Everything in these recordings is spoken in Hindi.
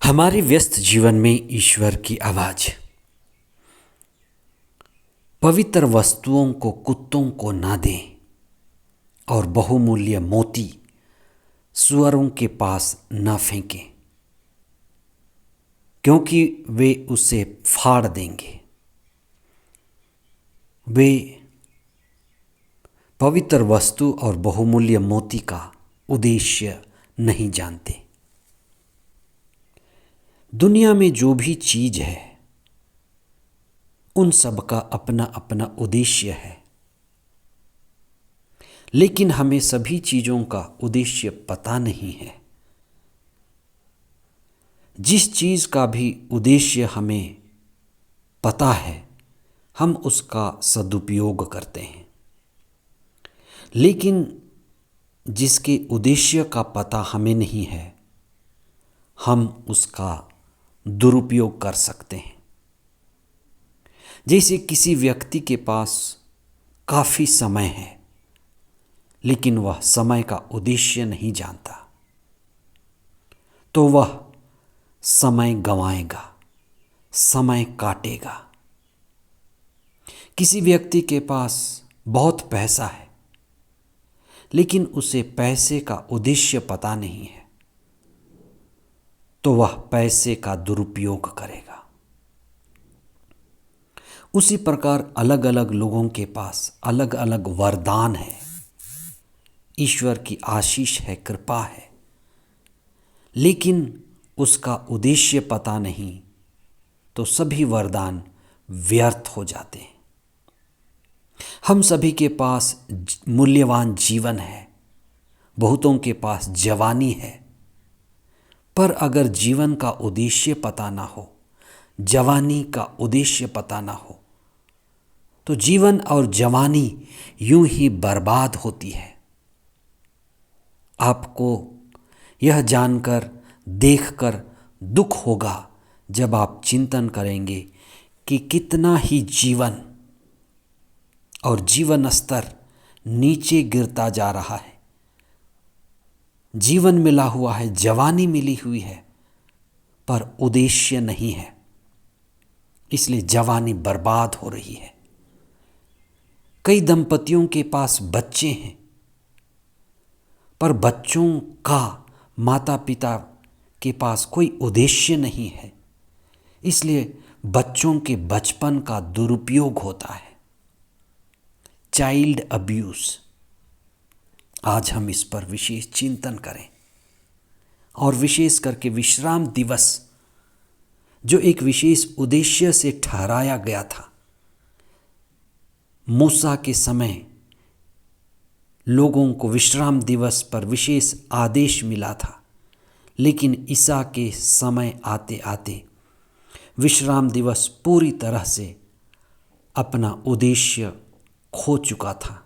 हमारे व्यस्त जीवन में ईश्वर की आवाज। पवित्र वस्तुओं को कुत्तों को ना दें और बहुमूल्य मोती सुअरों के पास न फेंकें, क्योंकि वे उसे फाड़ देंगे। वे पवित्र वस्तु और बहुमूल्य मोती का उद्देश्य नहीं जानते। दुनिया में जो भी चीज है उन सब का अपना अपना उद्देश्य है, लेकिन हमें सभी चीजों का उद्देश्य पता नहीं है। जिस चीज का भी उद्देश्य हमें पता है हम उसका सदुपयोग करते हैं, लेकिन जिसके उद्देश्य का पता हमें नहीं है हम उसका दुरुपयोग कर सकते हैं। जैसे किसी व्यक्ति के पास काफ़ी समय है लेकिन वह समय का उद्देश्य नहीं जानता, तो वह समय गंवाएगा, समय काटेगा। किसी व्यक्ति के पास बहुत पैसा है लेकिन उसे पैसे का उद्देश्य पता नहीं है, तो वह पैसे का दुरुपयोग करेगा। उसी प्रकार अलग अलग लोगों के पास अलग अलग वरदान है, ईश्वर की आशीष है, कृपा है, लेकिन उसका उद्देश्य पता नहीं तो सभी वरदान व्यर्थ हो जाते हैं। हम सभी के पास मूल्यवान जीवन है, बहुतों के पास जवानी है, पर अगर जीवन का उद्देश्य पता ना हो, जवानी का उद्देश्य पता ना हो, तो जीवन और जवानी यूं ही बर्बाद होती है। आपको यह जानकर देखकर दुख होगा जब आप चिंतन करेंगे कि कितना ही जीवन और जीवन स्तर नीचे गिरता जा रहा है। जीवन मिला हुआ है, जवानी मिली हुई है, पर उद्देश्य नहीं है, इसलिए जवानी बर्बाद हो रही है। कई दंपतियों के पास बच्चे हैं, पर बच्चों का माता पिता के पास कोई उद्देश्य नहीं है, इसलिए बच्चों के बचपन का दुरुपयोग होता है। चाइल्ड अब्यूज, आज हम इस पर विशेष चिंतन करें, और विशेष करके विश्राम दिवस जो एक विशेष उद्देश्य से ठहराया गया था। मूसा के समय लोगों को विश्राम दिवस पर विशेष आदेश मिला था, लेकिन ईसा के समय आते आते विश्राम दिवस पूरी तरह से अपना उद्देश्य खो चुका था।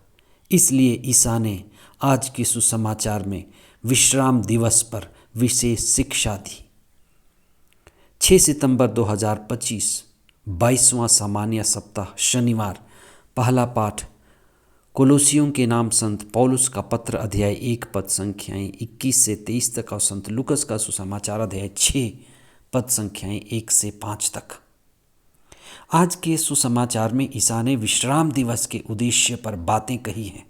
इसलिए ईसा ने आज के सुसमाचार में विश्राम दिवस पर विशेष शिक्षा दी। 6 सितंबर 2025 22वां सामान्य सप्ताह शनिवार। पहला पाठ कोलोसियों के नाम संत पौलुस का पत्र अध्याय 1 पद संख्याएं 21 से 23 तक और संत लूकस का सुसमाचार अध्याय 6 पद संख्याएं 1 से 5 तक। आज के सुसमाचार में ईसा ने विश्राम दिवस के उद्देश्य पर बातें कही हैं।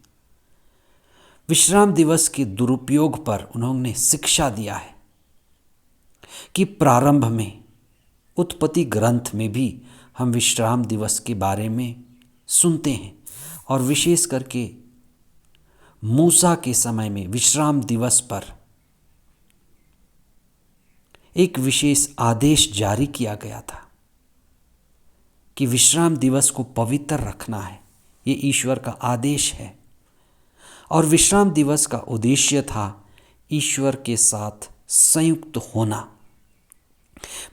विश्राम दिवस के दुरुपयोग पर उन्होंने शिक्षा दिया है कि प्रारंभ में उत्पत्ति ग्रंथ में भी हम विश्राम दिवस के बारे में सुनते हैं, और विशेष करके मूसा के समय में विश्राम दिवस पर एक विशेष आदेश जारी किया गया था कि विश्राम दिवस को पवित्र रखना है। ये ईश्वर का आदेश है, और विश्राम दिवस का उद्देश्य था ईश्वर के साथ संयुक्त होना।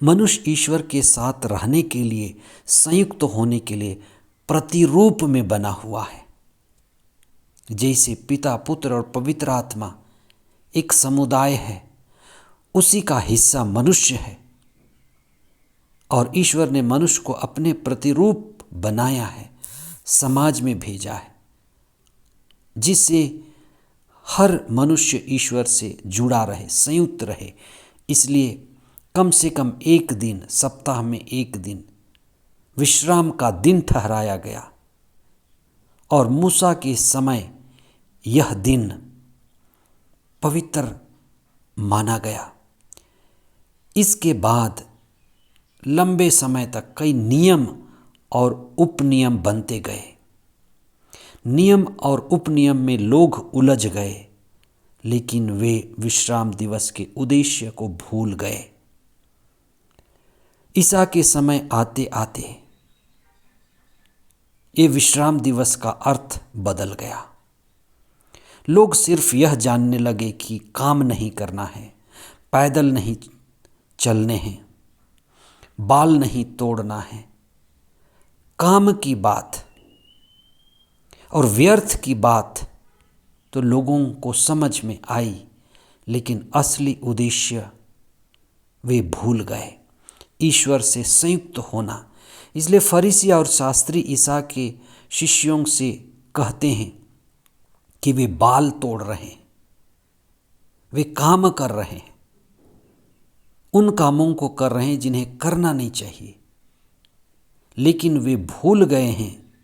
मनुष्य ईश्वर के साथ रहने के लिए, संयुक्त होने के लिए प्रतिरूप में बना हुआ है। जैसे पिता, पुत्र और पवित्र आत्मा एक समुदाय है, उसी का हिस्सा मनुष्य है, और ईश्वर ने मनुष्य को अपने प्रतिरूप बनाया है, समाज में भेजा है, जिससे हर मनुष्य ईश्वर से जुड़ा रहे, संयुक्त रहे। इसलिए कम से कम एक दिन, सप्ताह में एक दिन विश्राम का दिन ठहराया गया और मूसा के समय यह दिन पवित्र माना गया। इसके बाद लंबे समय तक कई नियम और उपनियम बनते गए। नियम और उपनियम में लोग उलझ गए, लेकिन वे विश्राम दिवस के उद्देश्य को भूल गए। ईसा के समय आते आते ये विश्राम दिवस का अर्थ बदल गया। लोग सिर्फ यह जानने लगे कि काम नहीं करना है, पैदल नहीं चलने हैं, बाल नहीं तोड़ना है। काम की बात और व्यर्थ की बात तो लोगों को समझ में आई, लेकिन असली उद्देश्य वे भूल गए, ईश्वर से संयुक्त होना। इसलिए फरीसी और शास्त्री ईसा के शिष्यों से कहते हैं कि वे बाल तोड़ रहे हैं, वे काम कर रहे हैं, उन कामों को कर रहे हैं जिन्हें करना नहीं चाहिए। लेकिन वे भूल गए हैं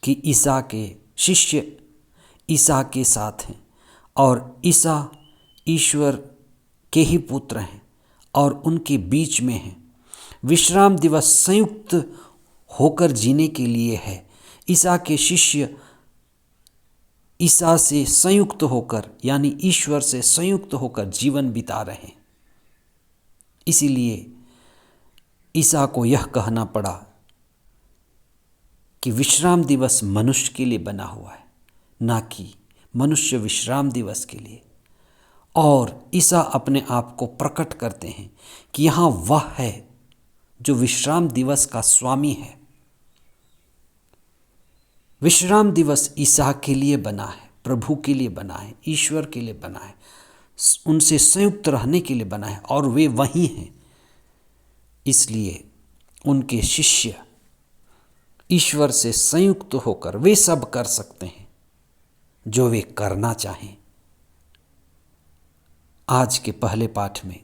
कि ईसा के शिष्य ईसा के साथ हैं और ईसा ईश्वर के ही पुत्र हैं और उनके बीच में हैं। विश्राम दिवस संयुक्त होकर जीने के लिए है। ईसा के शिष्य ईसा से संयुक्त होकर, यानी ईश्वर से संयुक्त होकर जीवन बिता रहे हैं। इसीलिए ईसा को यह कहना पड़ा कि विश्राम दिवस मनुष्य के लिए बना हुआ है, ना कि मनुष्य विश्राम दिवस के लिए। और ईसा अपने आप को प्रकट करते हैं कि यहाँ वह है जो विश्राम दिवस का स्वामी है। विश्राम दिवस ईसा के लिए बना है, प्रभु के लिए बना है, ईश्वर के लिए बना है, उनसे संयुक्त रहने के लिए बना है और वे वही हैं। इसलिए उनके शिष्य ईश्वर से संयुक्त होकर वे सब कर सकते हैं जो वे करना चाहें। आज के पहले पाठ में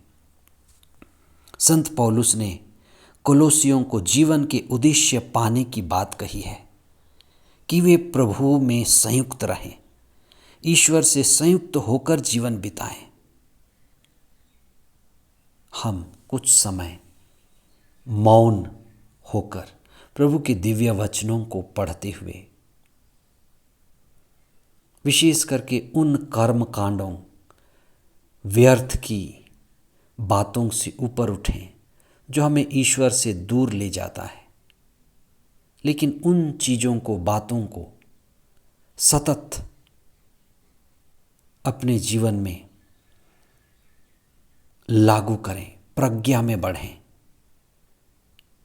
संत पौलुस ने कोलोसियों को जीवन के उद्देश्य पाने की बात कही है कि वे प्रभु में संयुक्त रहें, ईश्वर से संयुक्त होकर जीवन बिताएं। हम कुछ समय मौन होकर प्रभु के दिव्य वचनों को पढ़ते हुए, विशेष करके उन कर्म कांडों, व्यर्थ की बातों से ऊपर उठें जो हमें ईश्वर से दूर ले जाता है, लेकिन उन चीज़ों को, बातों को सतत अपने जीवन में लागू करें, प्रज्ञा में बढ़ें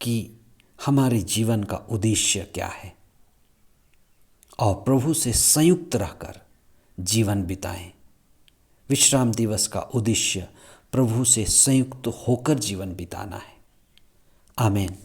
कि हमारे जीवन का उद्देश्य क्या है और प्रभु से संयुक्त रहकर जीवन बिताएं। विश्राम दिवस का उद्देश्य प्रभु से संयुक्त होकर जीवन बिताना है। आमीन।